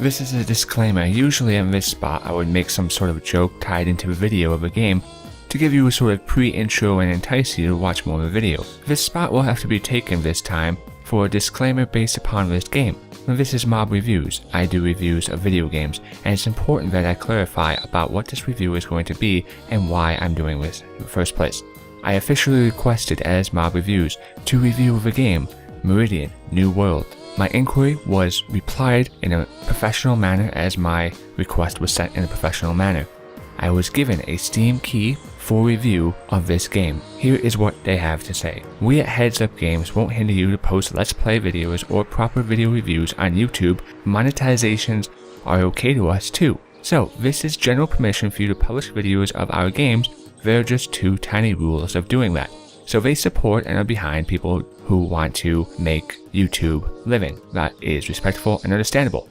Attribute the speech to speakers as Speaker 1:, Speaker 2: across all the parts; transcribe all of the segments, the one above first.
Speaker 1: This is a disclaimer. Usually in this spot I would make some sort of joke tied into a video of a game to give you a sort of pre-intro and entice you to watch more of the video. This spot will have to be taken this time for a disclaimer based upon this game. This is Mob Reviews. I do reviews of video games, and it's important that I clarify about what this review is going to be and why I'm doing this in the first place. I officially requested as Mob Reviews to review the game Meridian New World. My inquiry was replied in a professional manner as my request was sent in a professional manner. I was given a Steam key for review of this game. Here is what they have to say. We at Heads Up Games won't hinder you to post Let's Play videos or proper video reviews on YouTube. Monetizations are okay to us too. So this is general permission for you to publish videos of our games. There are just 2 tiny rules of doing that. So they support and are behind people who want to make YouTube living. That is respectful and understandable.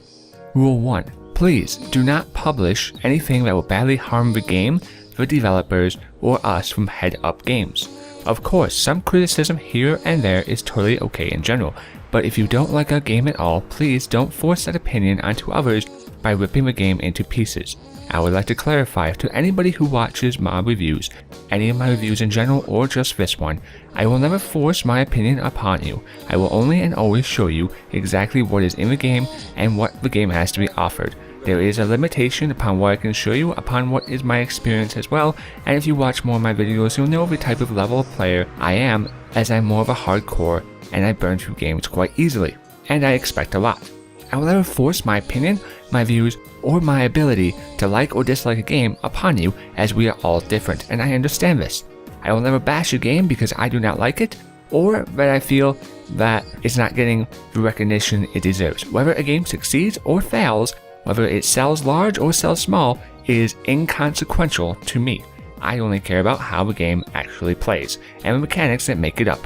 Speaker 1: Rule 1. Please do not publish anything that will badly harm the game, the developers, or us from Head Up Games. Of course, some criticism here and there is totally okay in general, but if you don't like a game at all, please don't force that opinion onto others by ripping the game into pieces. I would like to clarify to anybody who watches Mob Reviews, any of my reviews in general or just this one, I will never force my opinion upon you. I will only and always show you exactly what is in the game and what the game has to be offered. There is a limitation upon what I can show you upon what is my experience as well, and if you watch more of my videos you'll know the type of level of player I am, as I'm more of a hardcore and I burn through games quite easily, and I expect a lot. I will never force my opinion, my views, or my ability to like or dislike a game upon you, as we are all different, and I understand this. I will never bash a game because I do not like it, or that I feel that it's not getting the recognition it deserves. Whether a game succeeds or fails, whether it sells large or sells small, is inconsequential to me. I only care about how the game actually plays, and the mechanics that make it up.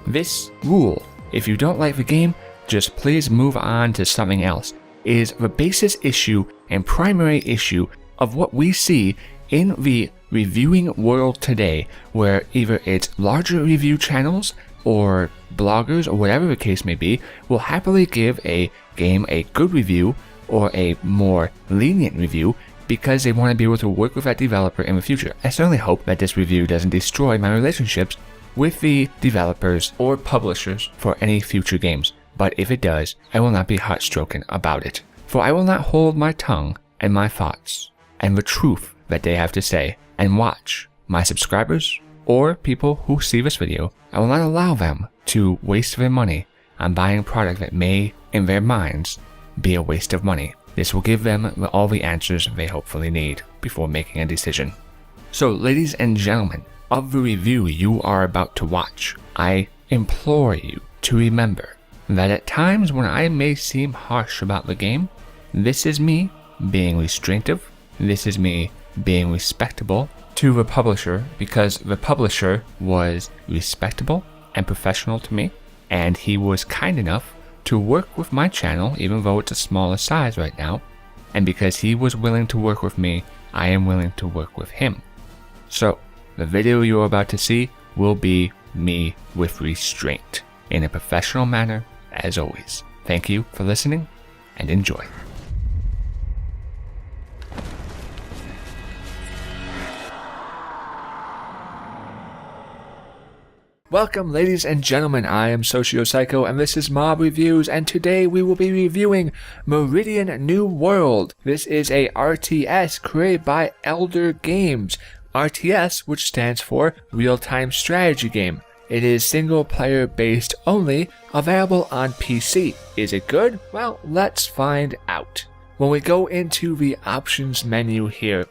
Speaker 1: This rule, if you don't like the game, just please move on to something else, is the basis issue and primary issue of what we see in the reviewing world today, where either it's larger review channels or bloggers or whatever the case may be will happily give a game a good review or a more lenient review because they want to be able to work with that developer in the future. I certainly hope that this review doesn't destroy my relationships with the developers or publishers for any future games. But if it does, I will not be heartstroken about it. For I will not hold my tongue and my thoughts and the truth that they have to say and watch my subscribers or people who see this video. I will not allow them to waste their money on buying a product that may, in their minds, be a waste of money. This will give them all the answers they hopefully need before making a decision. So, ladies and gentlemen, of the review you are about to watch, I implore you to remember that at times when I may seem harsh about the game, this is me being restraintive, this is me being respectable to the publisher, because the publisher was respectable and professional to me, and he was kind enough to work with my channel even though it's a smaller size right now, and because he was willing to work with me, I am willing to work with him. So, the video you're about to see will be me with restraint, in a professional manner, as always. Thank you for listening, and enjoy. Welcome, ladies and gentlemen, I am SocioPsycho, and this is Mob Reviews, and today we will be reviewing Meridian New World. This is a RTS created by Elder Games. RTS, which stands for Real-Time Strategy Game. It is single player based only, available on PC. Is it good? Well, let's find out. When we go into the options menu here,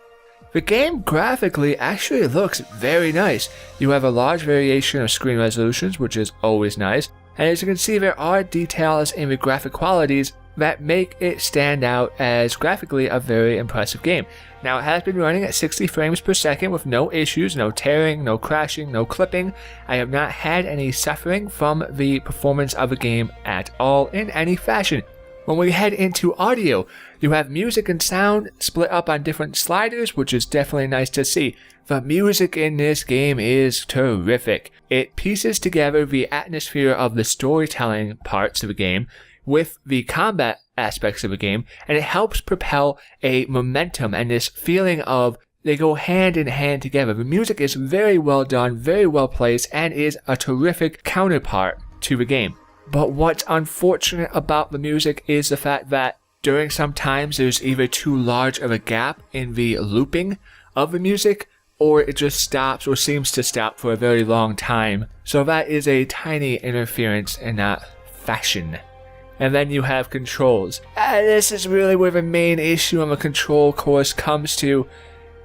Speaker 1: the game graphically actually looks very nice. You have a large variation of screen resolutions, which is always nice, and as you can see there are details in the graphic qualities that make it stand out as graphically a very impressive game. Now, it has been running at 60 frames per second with no issues, no tearing, no crashing, no clipping. I have not had any suffering from the performance of the game at all in any fashion. When we head into audio, you have music and sound split up on different sliders, which is definitely nice to see. The music in this game is terrific. It pieces together the atmosphere of the storytelling parts of the game with the combat aspects of a game, and it helps propel a momentum and this feeling of they go hand in hand together. The music is very well done, very well placed, and is a terrific counterpart to the game. But what's unfortunate about the music is the fact that during some times there's either too large of a gap in the looping of the music, or it just stops or seems to stop for a very long time. So that is a tiny interference in that fashion. And then you have controls. This is really where the main issue on the control course comes to,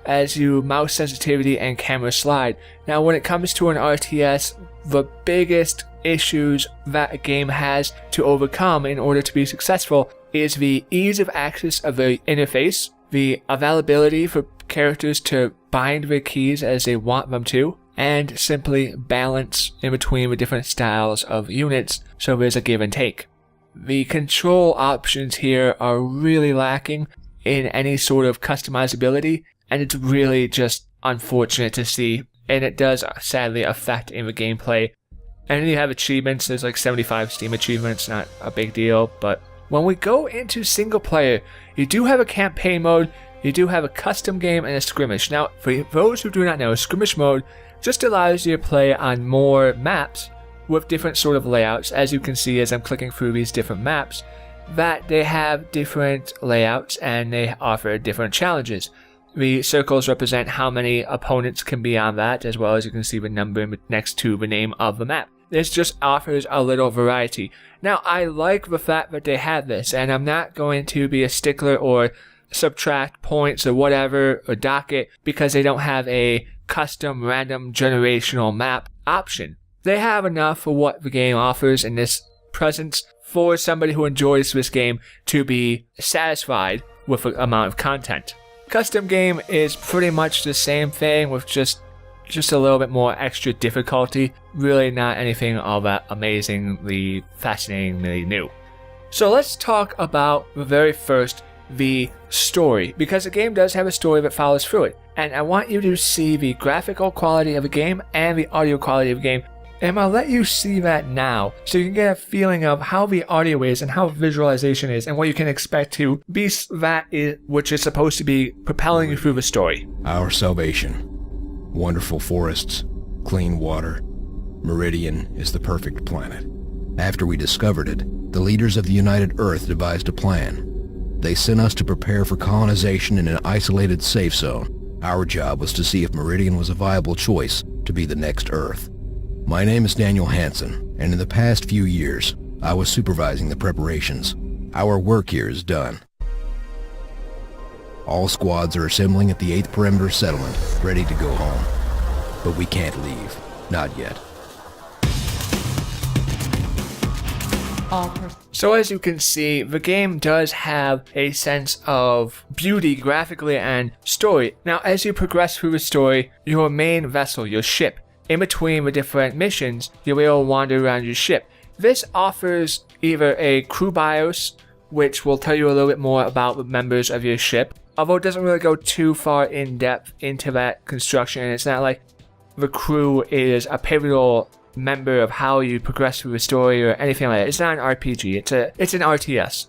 Speaker 1: as you mouse sensitivity and camera slide. Now when it comes to an RTS, the biggest issues that a game has to overcome in order to be successful is the ease of access of the interface, the availability for characters to bind their keys as they want them to, and simply balance in between the different styles of units so there's a give and take. The control options here are really lacking in any sort of customizability, and it's really just unfortunate to see, and it does sadly affect in the gameplay. And then you have achievements. There's like 75 Steam achievements, not a big deal, but when we go into single player, you do have a campaign mode, you do have a custom game, and a skirmish. Now, for those who do not know, skirmish mode just allows you to play on more maps with different sort of layouts. As you can see as I'm clicking through these different maps, that they have different layouts and they offer different challenges. The circles represent how many opponents can be on that, as well as you can see the number next to the name of the map. This just offers a little variety. Now, I like the fact that they have this, and I'm not going to be a stickler or subtract points or whatever or dock it because they don't have a custom random generational map option. They have enough for what the game offers in this presence for somebody who enjoys this game to be satisfied with the amount of content. Custom game is pretty much the same thing with just a little bit more extra difficulty. Really not anything all that amazingly, fascinatingly new. So let's talk about the very first, the story, because the game does have a story that follows through it. And I want you to see the graphical quality of the game and the audio quality of the game. And I'll let you see that now, so you can get a feeling of how the audio is and how visualization is and what you can expect to be that is, which is supposed to be propelling you through the story.
Speaker 2: Our salvation. Wonderful forests, clean water. Meridian is the perfect planet. After we discovered it, the leaders of the United Earth devised a plan. They sent us to prepare for colonization in an isolated safe zone. Our job was to see if Meridian was a viable choice to be the next Earth. My name is Daniel Hansen, and in the past few years, I was supervising the preparations. Our work here is done. All squads are assembling at the 8th Perimeter Settlement, ready to go home. But we can't leave. Not yet.
Speaker 1: So as you can see, the game does have a sense of beauty graphically and story. Now, as you progress through the story, your main vessel, your ship, in between the different missions, you'll be able to wander around your ship. This offers either a crew BIOS, which will tell you a little bit more about the members of your ship, although it doesn't really go too far in depth into that construction, and it's not like the crew is a pivotal member of how you progress through the story or anything like that. It's not an RPG, it's an RTS.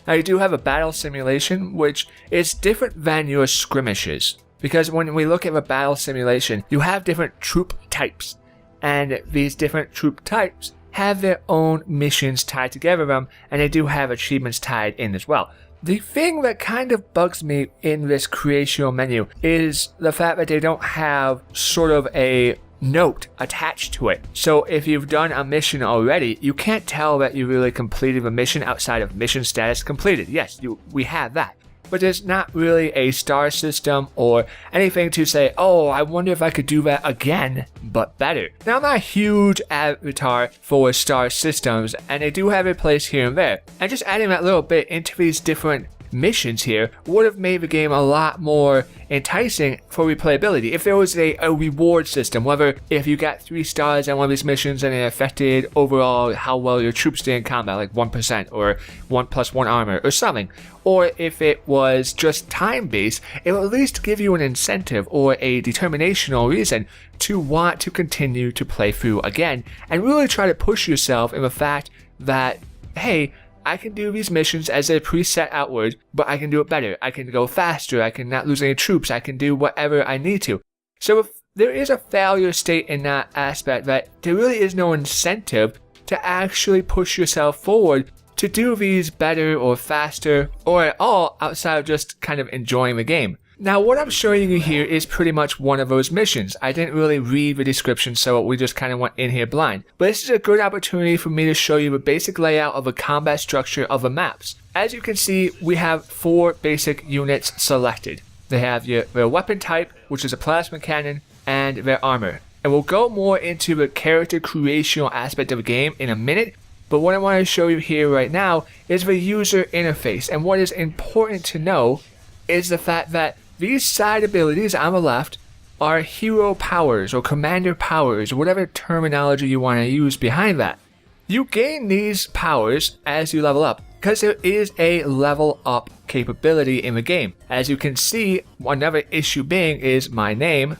Speaker 1: Now you do have a battle simulation, which is different than your skirmishes. Because when we look at the battle simulation, you have different troop types, and these different troop types have their own missions tied together with them, and they do have achievements tied in as well. The thing that kind of bugs me in this creational menu is the fact that they don't have sort of a note attached to it. So if you've done a mission already, you can't tell that you really completed the mission outside of mission status completed. Yes, we have that. But there's not really a star system or anything to say, oh, I wonder if I could do that again, but better. Now, I'm not a huge avatar for star systems, and they do have a place here and there. And just adding that little bit into these different missions here would have made the game a lot more enticing for replayability. If there was a reward system, whether if you got 3 stars on one of these missions and it affected overall how well your troops did in combat, like 1% or 1+1 armor or something, or if it was just time-based, it will at least give you an incentive or a determinational reason to want to continue to play through again and really try to push yourself in the fact that, hey, I can do these missions as they're preset outward, but I can do it better. I can go faster. I can not lose any troops. I can do whatever I need to. So if there is a failure state in that aspect, that there really is no incentive to actually push yourself forward to do these better or faster or at all outside of just kind of enjoying the game. Now, what I'm showing you here is pretty much one of those missions. I didn't really read the description, so we just kind of went in here blind. But this is a good opportunity for me to show you the basic layout of the combat structure of the maps. As you can see, we have 4 basic units selected. They have their weapon type, which is a plasma cannon, and their armor. And we'll go more into the character creational aspect of the game in a minute, but what I want to show you here right now is the user interface. And what is important to know is the fact that these side abilities on the left are hero powers or commander powers, or whatever terminology you want to use behind that. You gain these powers as you level up, because there is a level up capability in the game. As you can see, another issue being is my name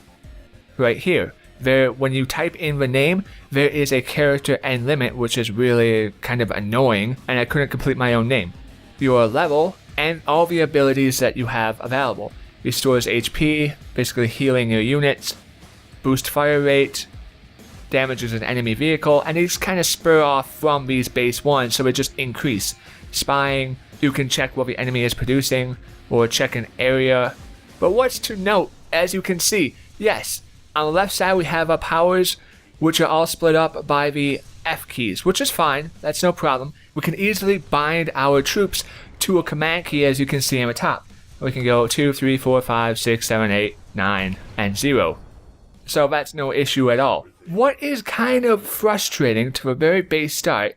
Speaker 1: right here. When you type in the name, there is a character end limit, which is really kind of annoying, and I couldn't complete my own name. Your level and all the abilities that you have available. Restores HP, basically healing your units, boost fire rate, damages an enemy vehicle, and these kind of spur off from these base ones, so it just increase. Spying, you can check what the enemy is producing, or check an area. But what's to note, as you can see, yes, on the left side we have our powers, which are all split up by the F keys, which is fine, that's no problem. We can easily bind our troops to a command key, as you can see on the top. We can go 2, 3, 4, 5, 6, 7, 8, 9, and 0. So that's no issue at all. What is kind of frustrating to the very base start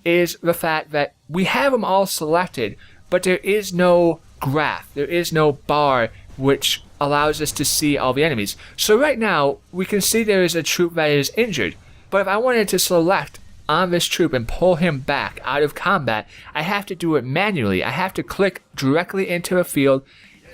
Speaker 1: is the fact that we have them all selected, but there is no graph, there is no bar which allows us to see all the enemies. So right now, we can see there is a troop that is injured, but if I wanted to select on this troop and pull him back out of combat, I have to do it manually. I have to click directly into a field,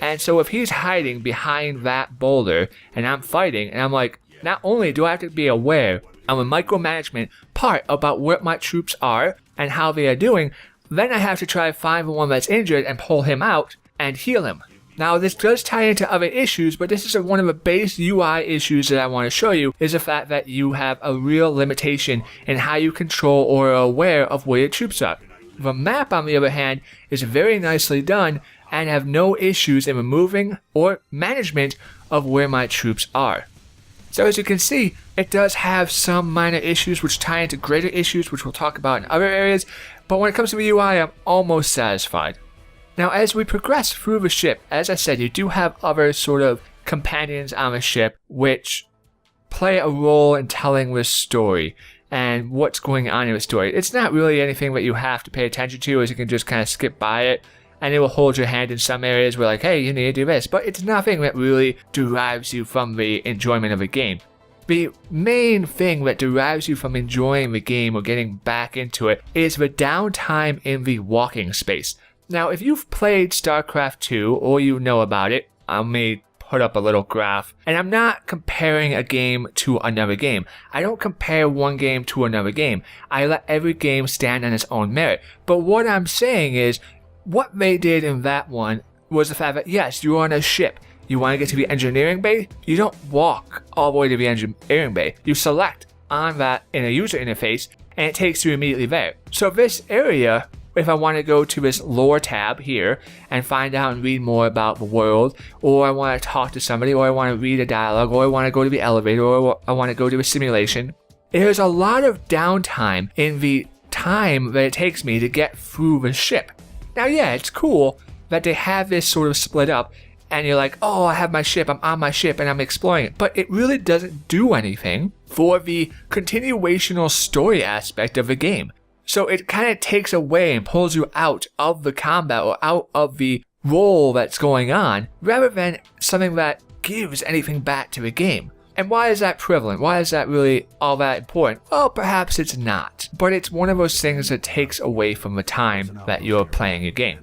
Speaker 1: and so if he's hiding behind that boulder and I'm fighting, and I'm like, not only do I have to be aware of a micromanagement part about what my troops are and how they are doing, then I have to try to find the one that's injured and pull him out and heal him. Now, this does tie into other issues, but this is one of the base UI issues that I want to show you, is the fact that you have a real limitation in how you control or are aware of where your troops are. The map, on the other hand, is very nicely done and have no issues in removing or management of where my troops are. So as you can see, it does have some minor issues which tie into greater issues, which we'll talk about in other areas, but when it comes to the UI, I'm almost satisfied. Now, as we progress through the ship, as I said, you do have other sort of companions on the ship which play a role in telling the story and what's going on in the story. It's not really anything that you have to pay attention to, as you can just kind of skip by it, and it will hold your hand in some areas where like, hey, you need to do this, but it's nothing that really derives you from the enjoyment of the game. The main thing that derives you from enjoying the game or getting back into it is the downtime in the walking space. Now, if you've played StarCraft 2 or you know about it, I may put up a little graph, and I'm not comparing a game to another game. I don't compare one game to another game. I let every game stand on its own merit. But what I'm saying is, what they did in that one was the fact that, yes, you're on a ship. You want to get to the engineering bay? You don't walk all the way to the engineering bay. You select on that in a user interface, and it takes you immediately there. So this area, if I want to go to this lore tab here and find out and read more about the world, or I want to talk to somebody, or I want to read a dialogue, or I want to go to the elevator, or I want to go to a simulation, there's a lot of downtime in the time that it takes me to get through the ship. Now, yeah, it's cool that they have this sort of split up, and you're like, oh, I have my ship, I'm on my ship, and I'm exploring it. But it really doesn't do anything for the continuational story aspect of the game. So it kind of takes away and pulls you out of the combat or out of the role that's going on, rather than something that gives anything back to the game. And why is that prevalent? Why is that really all that important? Well, perhaps it's not, but it's one of those things that takes away from the time that you're playing your game.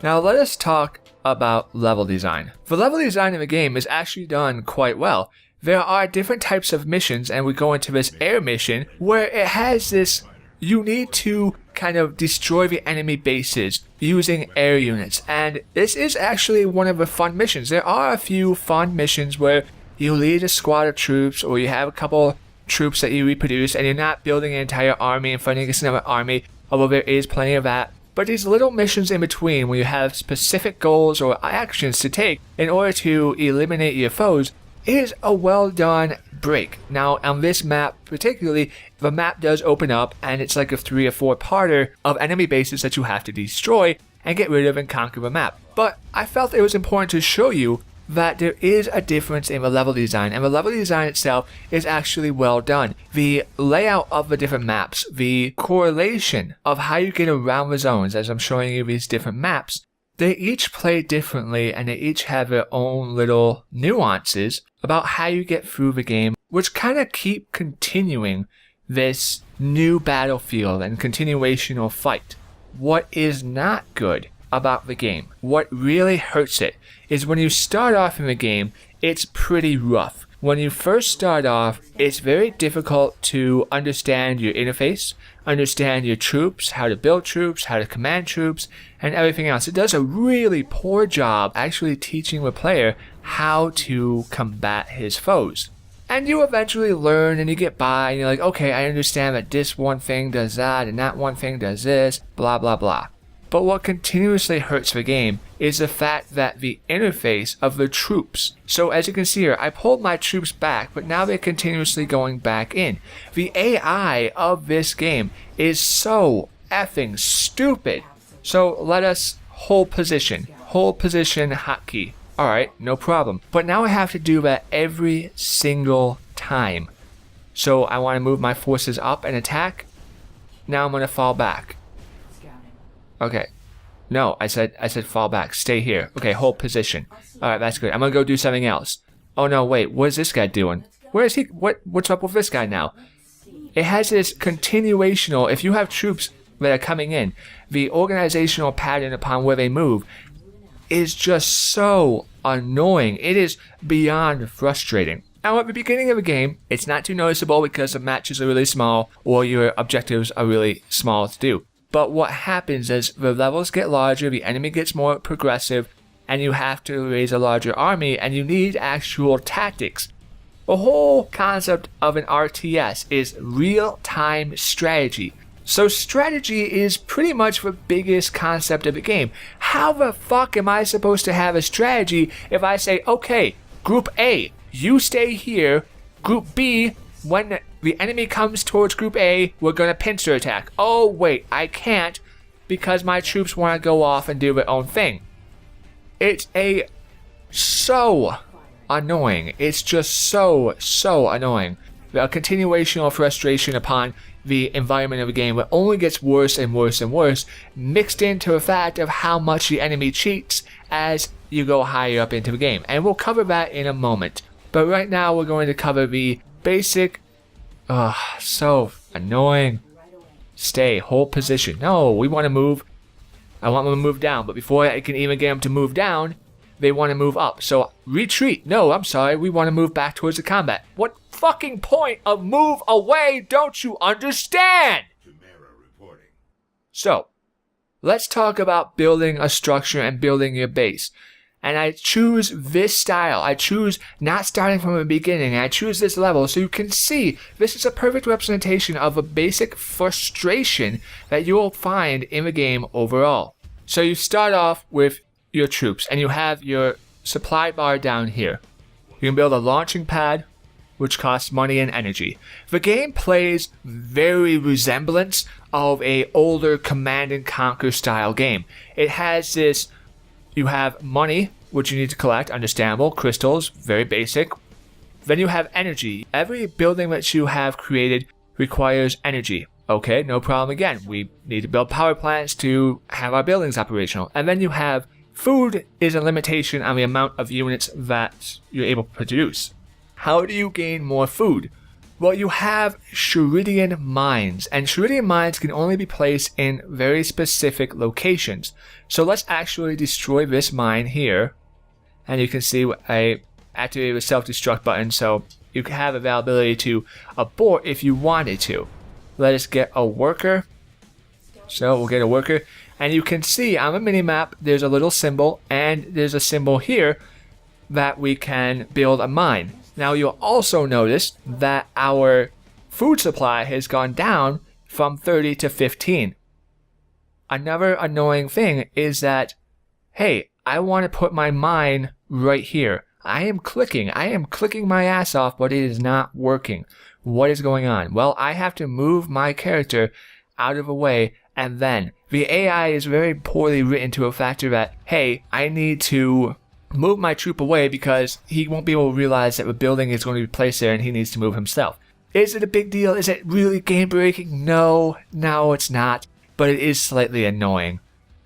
Speaker 1: Now let us talk about level design. The level design in the game is actually done quite well. There are different types of missions, and we go into this air mission where it has this you need to kind of destroy the enemy bases using air units. And this is actually one of the fun missions. There are a few fun missions where you lead a squad of troops, or you have a couple troops that you reproduce, and you're not building an entire army and fighting against another army, although there is plenty of that. But these little missions in between, where you have specific goals or actions to take in order to eliminate your foes, is a well done break. Now, on this map particularly, the map does open up, and it's like a 3 or 4 parter of enemy bases that you have to destroy and get rid of and conquer the map. But I felt it was important to show you that there is a difference in the level design, and the level design itself is actually well done. The layout of the different maps, the correlation of how you get around the zones, as I'm showing you these different maps, they each play differently, and they each have their own little nuances about how you get through the game, which kind of keep continuing this new battlefield and continuation of fight. What is not good about the game, what really hurts it, is when you start off in the game, it's pretty rough. When you first start off, it's very difficult to understand your interface, understand your troops, how to build troops, how to command troops, and everything else. It does a really poor job actually teaching the player how to combat his foes. And you eventually learn and you get by and you're like, okay, I understand that this one thing does that and that one thing does this, blah blah blah. But what continuously hurts the game is the fact that the interface of the troops. So as you can see here, I pulled my troops back, but now they're continuously going back in. The AI of this game is so effing stupid. So let us hold position hotkey. Alright, no problem. But now I have to do that every single time. So I want to move my forces up and attack. Now I'm going to fall back. Okay. No, I said fall back. Stay here. Okay, hold position. Alright, that's good. I'm gonna go do something else. Oh no, wait, what is this guy doing? Where is he? What's up with this guy now? It has this continuational, if you have troops that are coming in, the organizational pattern upon where they move is just so annoying. It is beyond frustrating. Now, at the beginning of the game, it's not too noticeable because the matches are really small or your objectives are really small to do. But what happens is the levels get larger, the enemy gets more progressive, and you have to raise a larger army, and you need actual tactics. The whole concept of an RTS is real-time strategy. So strategy is pretty much the biggest concept of the game. How the fuck am I supposed to have a strategy if I say, okay, Group A, you stay here, Group B, when the enemy comes towards Group A, we're going to pincer attack. Oh, wait, I can't because my troops want to go off and do their own thing. It's so annoying. It's just so annoying. The continuation of frustration upon the environment of the game, it only gets worse and worse and worse, mixed into the fact of how much the enemy cheats as you go higher up into the game. And we'll cover that in a moment. But right now we're going to cover the basic, so annoying. Stay, hold position. No, we want to move. I want them to move down, but before I can even get them to move down, they want to move up. So retreat. No, I'm sorry. We want to move back towards the combat. What fucking point of move away don't you understand? So, let's talk about building a structure and building your base. And I choose this style. I choose not starting from the beginning. I choose this level so you can see this is a perfect representation of a basic frustration that you will find in the game overall. So you start off with your troops and you have your supply bar down here. You can build a launching pad, which costs money and energy. The game plays very resemblance of a older Command and Conquer style game. It has this. You have money, which you need to collect, understandable, crystals, very basic. Then you have energy. Every building that you have created requires energy. Okay, no problem again. We need to build power plants to have our buildings operational. And then you have food is a limitation on the amount of units that you're able to produce. How do you gain more food? Well, you have Meridian mines, and Meridian mines can only be placed in very specific locations. So let's actually destroy this mine here, and you can see I activated the self-destruct button, so you can have availability to abort if you wanted to. Let us get a worker. So we'll get a worker. And you can see on the minimap, there's a little symbol, and there's a symbol here that we can build a mine. Now you'll also notice that our food supply has gone down from 30 to 15. Another annoying thing is that, hey, I want to put my mine right here. I am clicking my ass off, but it is not working. What is going on? Well, I have to move my character out of the way, and then the AI is very poorly written to a factor that, hey, I need to move my troop away because he won't be able to realize that the building is going to be placed there and he needs to move himself. Is it a big deal? Is it really game breaking? No, it's not, but it is slightly annoying.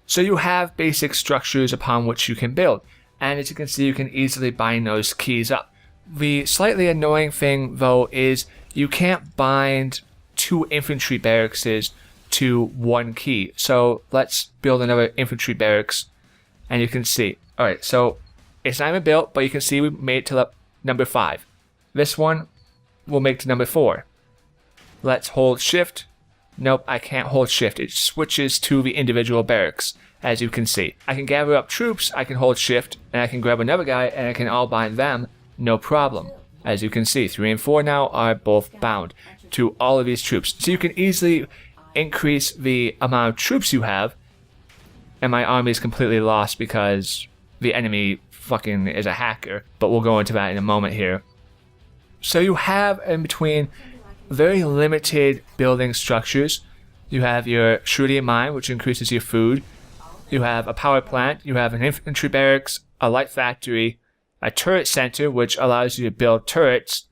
Speaker 1: So you have basic structures upon which you can build, and as you can see, you can easily bind those keys up. The slightly annoying thing though is you can't bind 2 infantry barracks to 1 key. So let's build another infantry barracks, and you can see, alright, so it's not even built, but you can see we made it to number 5. This one we'll make to number 4. Let's hold shift. Nope, I can't hold shift. It switches to the individual barracks, as you can see. I can gather up troops, I can hold shift, and I can grab another guy, and I can all bind them, no problem. As you can see, 3 and 4 now are both bound to all of these troops. So you can easily increase the amount of troops you have, and my army is completely lost because the enemy fucking is a hacker, but we'll go into that in a moment here. So you have in between very limited building structures. You have your Meridian mine, which increases your food. You have a power plant. You have an infantry barracks, a light factory, a turret center, which allows you to build turrets,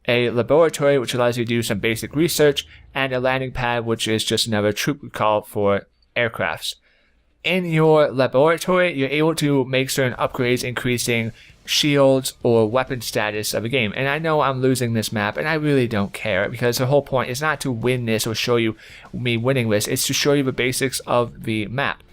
Speaker 1: a laboratory, which allows you to do some basic research, and a landing pad, which is just another troop recall for aircrafts. In your laboratory, you're able to make certain upgrades, increasing shields or weapon status of a game. And I know I'm losing this map, and I really don't care, because the whole point is not to win this or show you me winning this, it's to show you the basics of the map.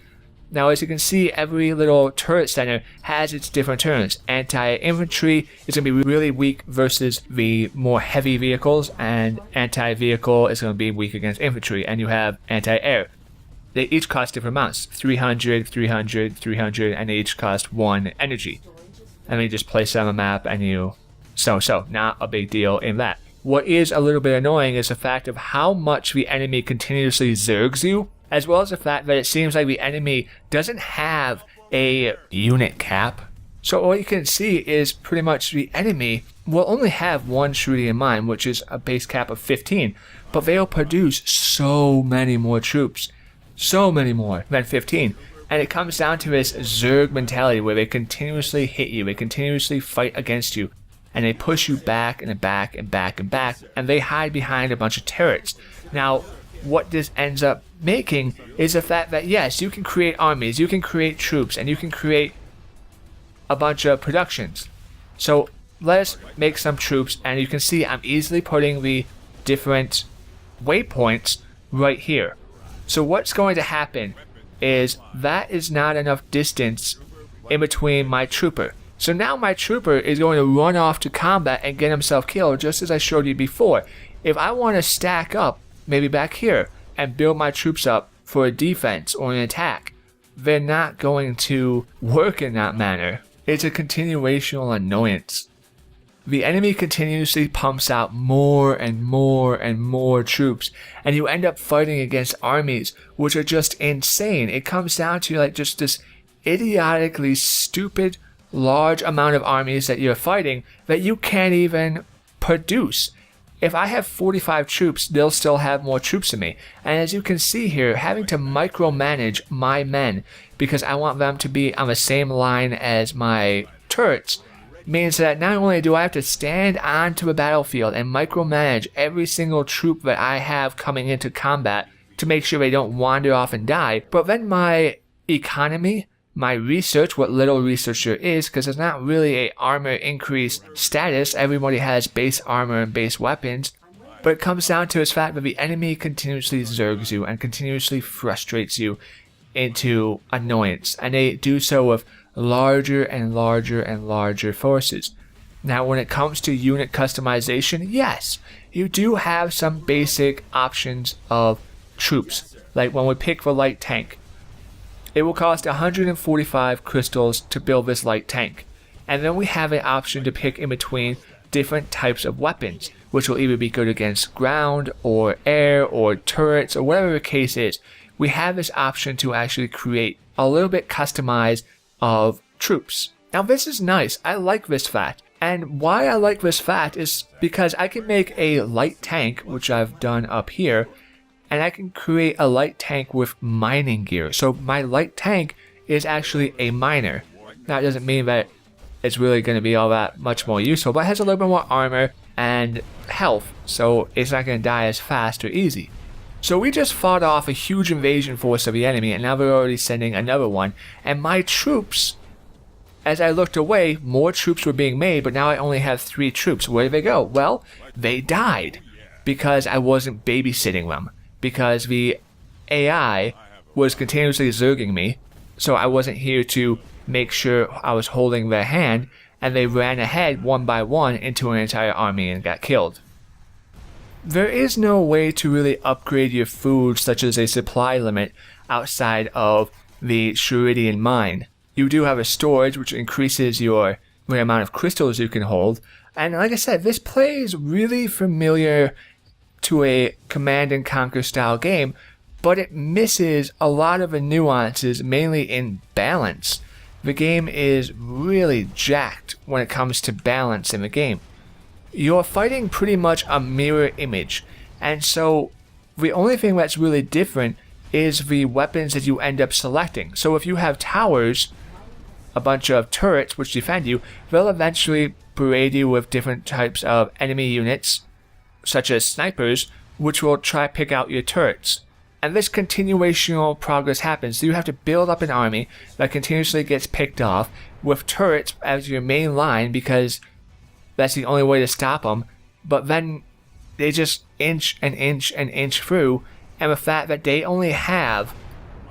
Speaker 1: Now, as you can see, every little turret center has its different turns. Anti-infantry is going to be really weak versus the more heavy vehicles, and anti-vehicle is going to be weak against infantry, and you have anti-air. They each cost different amounts, 300, 300, 300, and they each cost 1 energy. And then you just place it on the map, and you... So, not a big deal in that. What is a little bit annoying is the fact of how much the enemy continuously zergs you, as well as the fact that it seems like the enemy doesn't have a unit cap. So all you can see is pretty much the enemy will only have 1 Meridian mine, which is a base cap of 15, but they'll produce so many more troops. So many more than 15. And it comes down to this Zerg mentality where they continuously hit you, they continuously fight against you, and they push you back and back and back and back, and they hide behind a bunch of turrets. Now, what this ends up making is the fact that yes, you can create armies, you can create troops, and you can create a bunch of productions. So let's make some troops, and you can see I'm easily putting the different waypoints right here. So what's going to happen is that is not enough distance in between my trooper. So now my trooper is going to run off to combat and get himself killed, just as I showed you before. If I want to stack up, maybe back here, and build my troops up for a defense or an attack, they're not going to work in that manner. It's a continuational annoyance. The enemy continuously pumps out more and more and more troops, and you end up fighting against armies which are just insane. It comes down to like just this idiotically stupid large amount of armies that you're fighting that you can't even produce. If I have 45 troops, they'll still have more troops than me. And as you can see here, having to micromanage my men because I want them to be on the same line as my turrets means that not only do I have to stand onto a battlefield and micromanage every single troop that I have coming into combat to make sure they don't wander off and die, but then my economy, my research, what little research there is, because there's not really a armor increase status, everybody has base armor and base weapons, but it comes down to the fact that the enemy continuously zergs you and continuously frustrates you into annoyance, and they do so with larger and larger and larger forces. Now when it comes to unit customization, yes, you do have some basic options of troops. Like when we pick the light tank, it will cost 145 crystals to build this light tank. And then we have an option to pick in between different types of weapons, which will either be good against ground or air or turrets or whatever the case is. We have this option to actually create a little bit customized of troops. Now this is nice. I like this fact. And why I like this fact is because I can make a light tank, which I've done up here, and I can create a light tank with mining gear. So my light tank is actually a miner. Now it doesn't mean that it's really going to be all that much more useful, but it has a little bit more armor and health, so it's not going to die as fast or easy. So we just fought off a huge invasion force of the enemy, and now they're already sending another one. And my troops, as I looked away, more troops were being made, but now I only have 3 troops. Where did they go? Well, they died because I wasn't babysitting them. Because the AI was continuously zerging me, so I wasn't here to make sure I was holding their hand, and they ran ahead one by one into an entire army and got killed. There is no way to really upgrade your food, such as a supply limit, outside of the Meridian mine. You do have a storage which increases the amount of crystals you can hold, and like I said, this plays really familiar to a Command and Conquer style game, but it misses a lot of the nuances, mainly in balance. The game is really jacked when it comes to balance in the game. You're fighting pretty much a mirror image, and so the only thing that's really different is the weapons that you end up selecting. So if you have towers, a bunch of turrets which defend you, they'll eventually parade you with different types of enemy units, such as snipers, which will try to pick out your turrets. And this continuational progress happens, so you have to build up an army that continuously gets picked off with turrets as your main line, because that's the only way to stop them. But then they just inch and inch and inch through, and the fact that they only have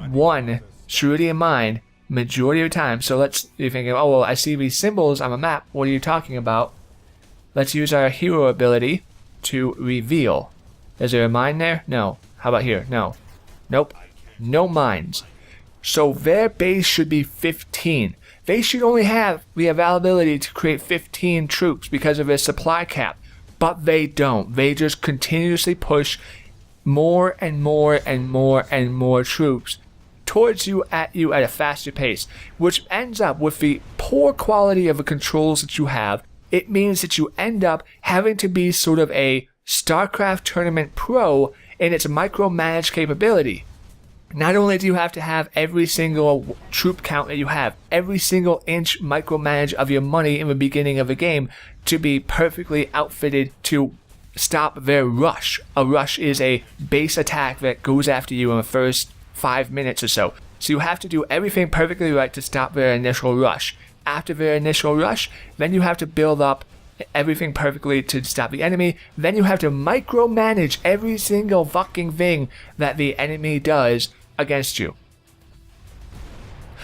Speaker 1: one surety in mind majority of the time. So you're thinking, oh well, I see these symbols on a map, what are you talking about? Let's use our hero ability to reveal. Is there a mine there? No. How about here? No. Nope. No mines. So their base should be 15. They should only have the availability to create 15 troops because of their supply cap. But they don't. They just continuously push more and more and more and more troops towards you at a faster pace, which ends up with the poor quality of the controls that you have. It means that you end up having to be sort of a StarCraft Tournament Pro in its micromanage capability. Not only do you have to have every single troop count that you have, every single inch micromanage of your money in the beginning of the game to be perfectly outfitted to stop their rush. A rush is a base attack that goes after you in the first 5 minutes or so. So you have to do everything perfectly right to stop their initial rush. After their initial rush, then you have to build up everything perfectly to stop the enemy. Then you have to micromanage every single fucking thing that the enemy does against you.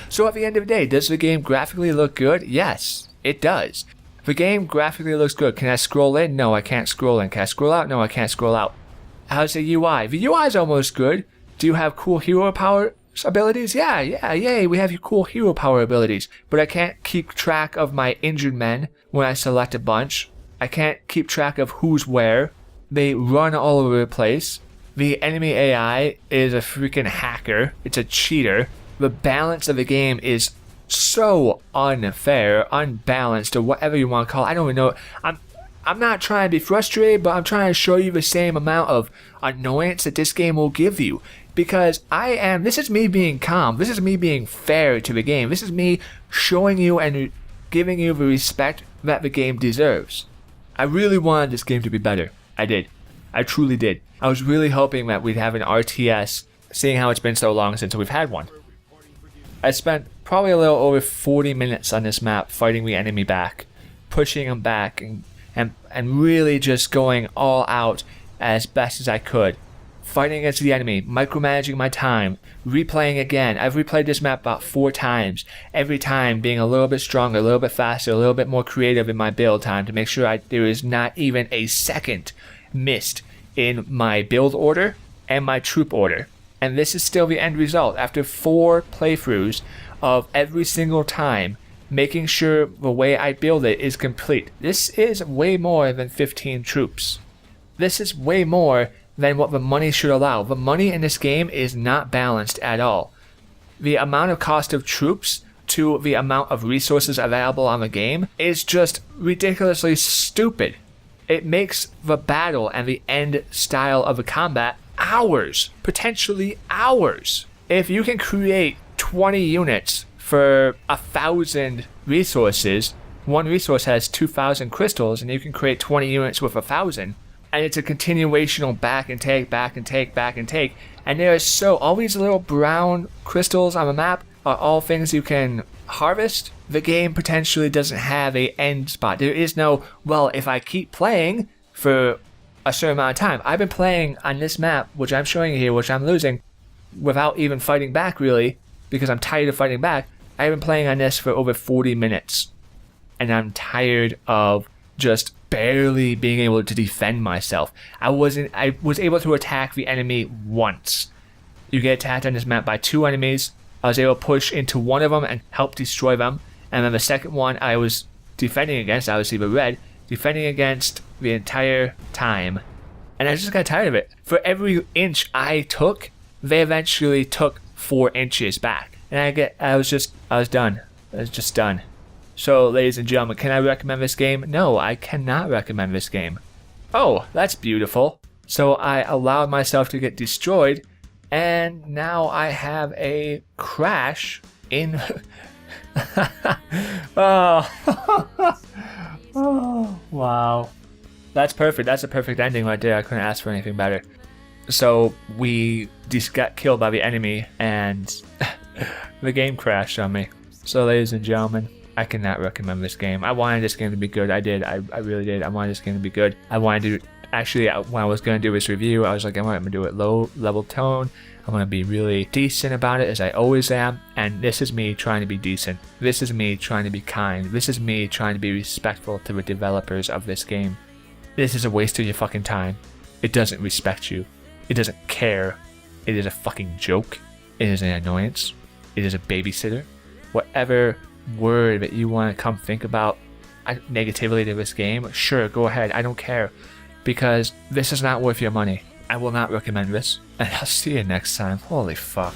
Speaker 1: So at the end of the day, does the game graphically look good? Yes, it does. The game graphically looks good. Can I scroll in? No, I can't scroll in. Can I scroll out? No, I can't scroll out. How's the UI? The UI is almost good. Do you have cool hero power abilities? Yeah, yay, we have cool hero power abilities. But I can't keep track of my injured men when I select a bunch. I can't keep track of who's where. They run all over the place. The enemy AI is a freaking hacker. It's a cheater. The balance of the game is so unfair, unbalanced, or whatever you want to call it. I don't even know. I'm not trying to be frustrated, but I'm trying to show you the same amount of annoyance that this game will give you. Because this is me being calm. This is me being fair to the game. This is me showing you and giving you the respect that the game deserves. I really wanted this game to be better. I did. I truly did. I was really hoping that we'd have an RTS, seeing how it's been so long since we've had one. I spent probably a little over 40 minutes on this map fighting the enemy back, pushing them back, and really just going all out as best as I could. Fighting against the enemy, micromanaging my time, replaying again. I've replayed this map about 4 times, every time being a little bit stronger, a little bit faster, a little bit more creative in my build time to make sure there is not even a second missed in my build order and my troop order. And this is still the end result after 4 playthroughs of every single time making sure the way I build it is complete. This is way more than 15 troops. This is way more than what the money should allow. The money in this game is not balanced at all. The amount of cost of troops to the amount of resources available on the game is just ridiculously stupid. It makes the battle and the end style of the combat hours, potentially hours. If you can create 20 units for 1,000 resources, one resource has 2,000 crystals, and you can create 20 units with 1,000, and it's a continuational back and take, back and take, back and take, and there are all these little brown crystals on the map are all things you can harvest. The game potentially doesn't have a end spot. There is no, well, if I keep playing for a certain amount of time. I've been playing on this map, which I'm showing you here, which I'm losing, without even fighting back really, because I'm tired of fighting back. I've been playing on this for over 40 minutes, and I'm tired of just barely being able to defend myself. I was able to attack the enemy once. You get attacked on this map by 2 enemies. I was able to push into one of them and help destroy them. And then the second one I was defending against, obviously the red, defending against the entire time. And I just got tired of it. For every inch I took, they eventually took 4 inches back. And I was done. I was just done. So, ladies and gentlemen, can I recommend this game? No, I cannot recommend this game. Oh, that's beautiful. So I allowed myself to get destroyed, and now I have a crash in... oh. Oh, wow. That's perfect. That's a perfect ending right there. I couldn't ask for anything better. So we just got killed by the enemy, and the game crashed on me. So, ladies and gentlemen, I cannot recommend this game. I wanted this game to be good. I did. I really did. I wanted this game to be good. I wanted to... Actually, when I was going to do this review, I was like, I'm going to do it low level tone. I'm going to be really decent about it, as I always am. And this is me trying to be decent. This is me trying to be kind. This is me trying to be respectful to the developers of this game. This is a waste of your fucking time. It doesn't respect you. It doesn't care. It is a fucking joke. It is an annoyance. It is a babysitter. Whatever word that you want to come think about negatively to this game, sure, go ahead. I don't care. Because this is not worth your money. I will not recommend this. And I'll see you next time. Holy fuck.